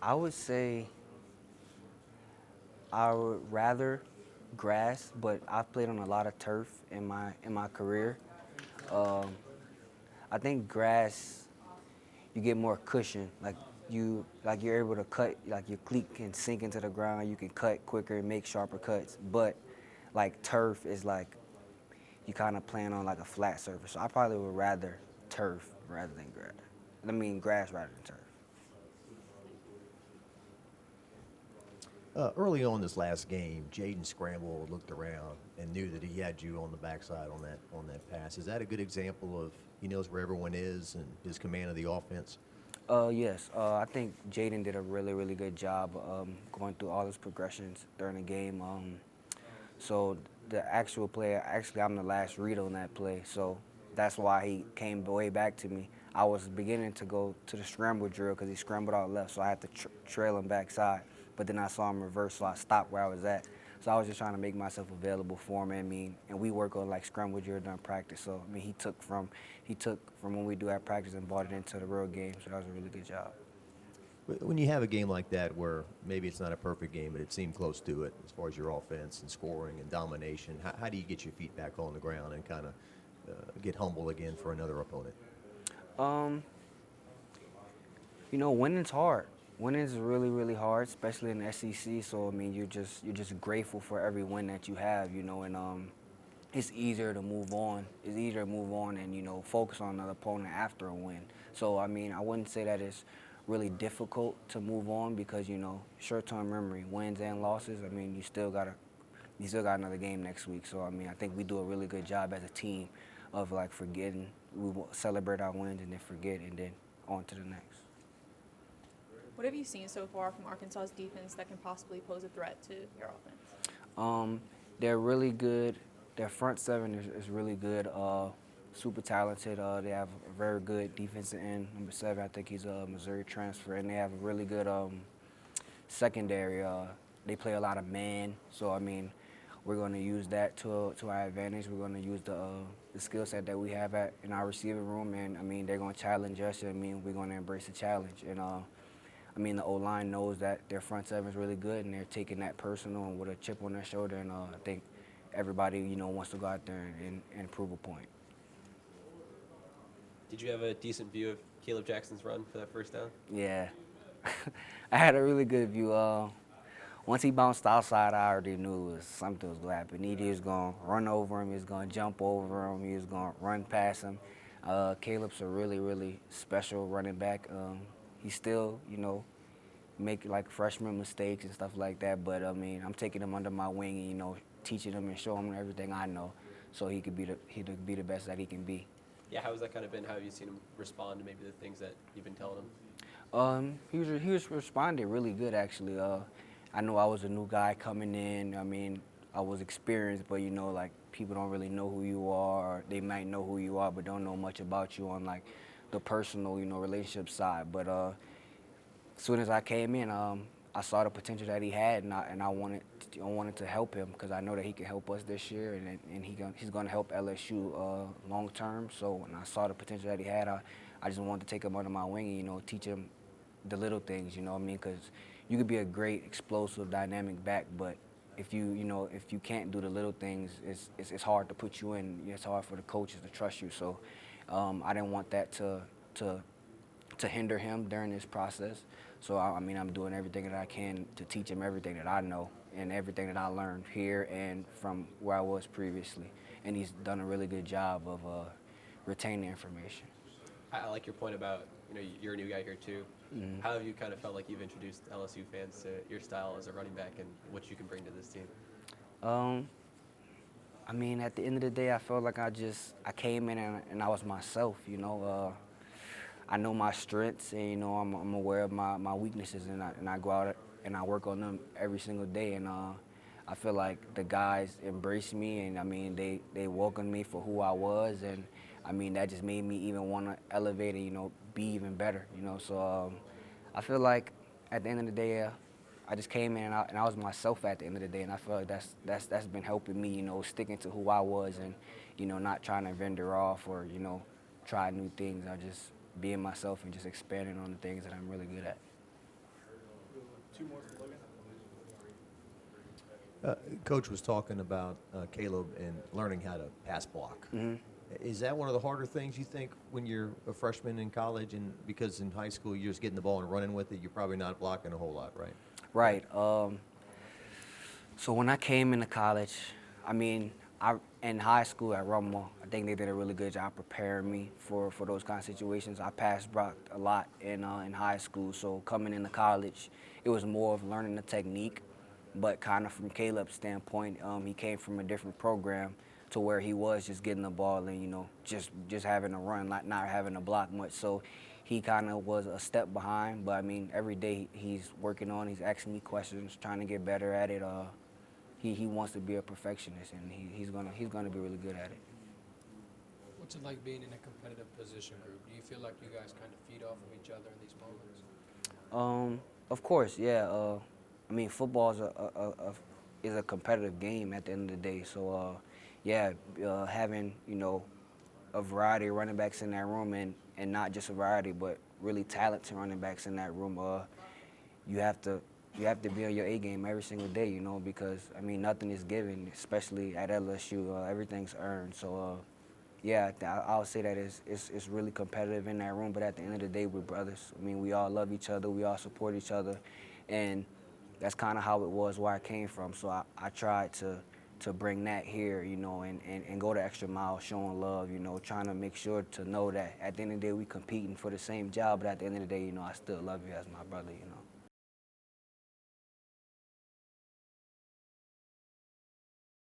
I would say I would rather grass, but I've played on a lot of turf in my career. Um, I think grass you get more cushion. You're able to cut, like your cleat can sink into the ground. You can cut quicker and make sharper cuts. But like turf is like you kind of playing on like a flat surface. So I probably would rather turf rather than grass. I mean grass rather than turf. Early on this last game, Jaden scrambled, looked around, and knew that he had you on the backside on that pass. Is that a good example of he knows where everyone is and his command of the offense? Yes, I think Jaden did a really, really good job going through all his progressions during the game. So the actual play, actually, I'm the last read on that play, so that's why he came way back to me. I was beginning to go to the scramble drill because he scrambled out left, so I had to trail him backside. But then I saw him reverse, so I stopped where I was at. So I was just trying to make myself available for him. And we work on like scramble drill during practice. So I mean, he took from when we do at practice and brought it into the real game. So that was a really good job. When you have a game like that where maybe it's not a perfect game, but it seemed close to it as far as your offense and scoring and domination, how do you get your feet back on the ground and kind of get humble again for another opponent? Um, winning's hard. Winning is really, really hard, especially in the SEC. So I mean, you're just grateful for every win that you have. And it's easier to move on. It's easier to move on and focus on another opponent after a win. So I mean, I wouldn't say that it's really difficult to move on because short-term memory, wins and losses. I mean, you still got another game next week. So I mean, I think we do a really good job as a team of like forgetting. We will celebrate our wins and then forget and then on to the next. What have you seen so far from Arkansas's defense that can possibly pose a threat to your offense? Um, they're really good. Their front seven is really good. Super talented. They have a very good defensive end. Number seven, I think he's a Missouri transfer, and they have a really good secondary. They play a lot of man, so I mean, we're going to use that to our advantage. We're going to use the skill set that we have in our receiving room, and I mean, they're going to challenge us. And I mean, we're going to embrace the challenge. And I mean, the O-line knows that their front seven is really good, and they're taking that personal and with a chip on their shoulder. And I think everybody, wants to go out there and prove a point. Did you have a decent view of Caleb Jackson's run for that first down? Yeah, I had a really good view. Once he bounced outside, I already knew something was going to happen. He was going to run over him. He was going to jump over him. He was going to run past him. Caleb's a really, really special running back. He still, make like freshman mistakes and stuff like that. But I mean, I'm taking him under my wing and teaching him and showing him everything I know, so he could be the best that he can be. Yeah, how has that kind of been? How have you seen him respond to maybe the things that you've been telling him? He was responding really good actually. I know I was a new guy coming in. I mean, I was experienced, but like people don't really know who you are. Or they might know who you are, but don't know much about you on like the personal, relationship side. But as soon as I came in, I saw the potential that he had, and I wanted to help him because I know that he can help us this year, and he's going to help LSU long term. So when I saw the potential that he had, I just wanted to take him under my wing and teach him the little things. You know what I mean? Because you could be a great, explosive, dynamic back, but if you can't do the little things, it's hard to put you in. It's hard for the coaches to trust you. So I didn't want that to hinder him during this process. So I mean, I'm doing everything that I can to teach him everything that I know and everything that I learned here and from where I was previously. And he's done a really good job of retaining the information. I like your point about you're a new guy here too. Mhm. How have you kind of felt like you've introduced LSU fans to your style as a running back and what you can bring to this team? Um, I mean, at the end of the day, I felt like I came in and I was myself. I know my strengths, and I'm aware of my weaknesses, and I go out and I work on them every single day. And I feel like the guys embraced me, and I mean they welcomed me for who I was, and I mean that just made me even want to elevate and be even better. So I feel like at the end of the day, I just came in and I was myself at the end of the day, and I feel like that's been helping me, sticking to who I was and not trying to vendor off or try new things. I just being myself and just expanding on the things that I'm really good at. Two more for Logan. Coach was talking about Caleb and learning how to pass block. Is that one of the harder things you think when you're a freshman in college? And because in high school you're just getting the ball and running with it, you're probably not blocking a whole lot, right? Right. So when I came into college, I mean, in high school at Rummel, I think they did a really good job preparing me for those kind of situations. I passed blocked a lot in high school, so coming into college, it was more of learning the technique. But kind of from Caleb's standpoint, he came from a different program to where he was just getting the ball and, you know, just having to run, not having to block much. So he kind of was a step behind. But, I mean, every day he's working on, he's asking me questions, trying to get better at it. He wants to be a perfectionist, and he's gonna be really good at it. What's it like being in a competitive position group? Do you feel like you guys kind of feed off of each other in these moments? Of course, yeah. I mean, football is a competitive game at the end of the day. So, having, you know, a variety of running backs in that room, and not just a variety, but really talented running backs in that room, you have to be on your A game every single day, you know, because, I mean, nothing is given, especially at LSU. Everything's earned. So, I'll say that it's really competitive in that room, but at the end of the day, we're brothers. I mean, we all love each other. We all support each other. And that's kind of how it was where I came from. So I tried to bring that here, you know, and go the extra mile, showing love, you know, trying to make sure to know that at the end of the day, we competing for the same job, but at the end of the day, you know, I still love you as my brother, you know.